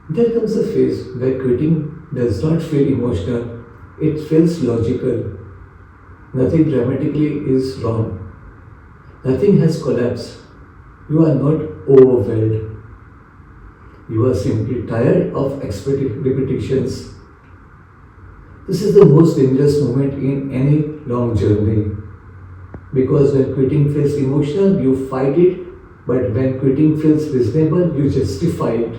There comes a phase where quitting does not feel emotional, it feels logical. Nothing dramatically is wrong. Nothing has collapsed. You are not overwhelmed. You are simply tired of repetitions. This is the most dangerous moment in any long journey. Because when quitting feels emotional, you fight it, but when quitting feels reasonable, you justify it.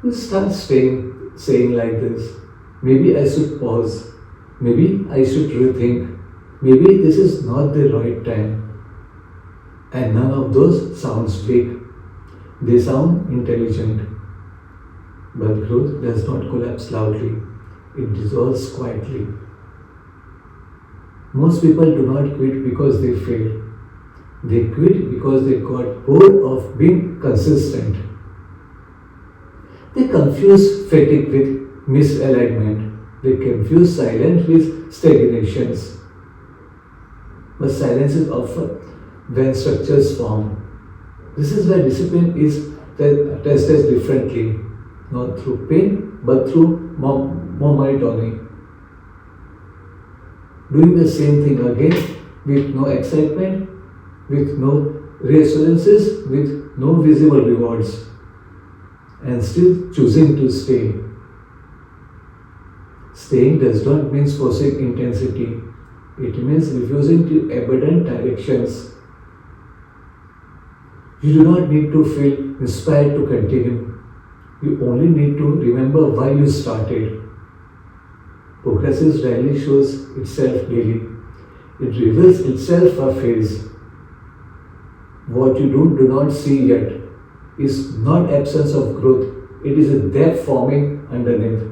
You start saying like this: maybe I should pause, maybe I should rethink, maybe this is not the right time. And none of those sounds weak, they sound intelligent. But growth does not collapse loudly, it dissolves quietly. Most people do not quit because they fail. They quit because they got bored of being consistent. They confuse fatigue with misalignment. They confuse silence with stagnations. But silence is often when structures form. This is where discipline is tested differently, not through pain but through monotony. Doing the same thing again with no excitement, with no reassurances, with no visible rewards, and still choosing to stay. Staying does not mean forcing intensity, it means refusing to abandon directions. You do not need to feel inspired to continue. You only need to remember why you started. Progress rarely shows itself daily. It reveals itself a phase. What you do not see yet is not absence of growth, it is a depth forming underneath.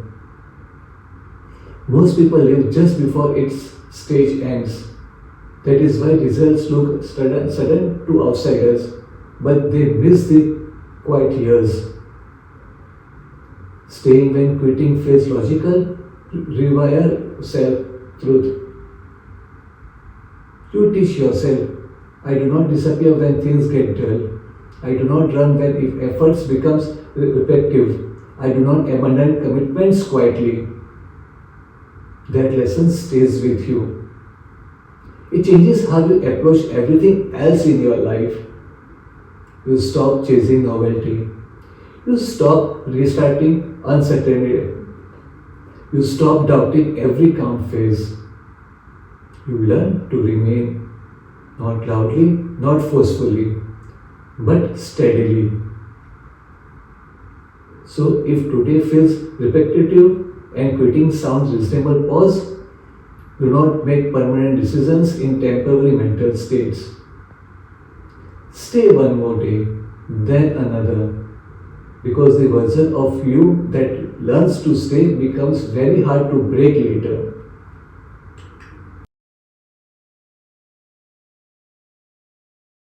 Most people live just before its stage ends. That is why results look sudden to outsiders, but they miss the quiet years. Staying when quitting feels logical, rewire self-truth. You teach yourself, I do not disappear when things get dull. I do not run when if efforts becomes repetitive. I do not abandon commitments quietly. That lesson stays with you. It changes how you approach everything else in your life. You stop chasing novelty. You stop restarting uncertainty. You stop doubting every calm phase. You learn to remain, not loudly, not forcefully, but steadily. So if today feels repetitive and quitting sounds reasonable, pause. Do not make permanent decisions in temporary mental states. Stay one more day, then another, because the version of you that learns to stay becomes very hard to break later.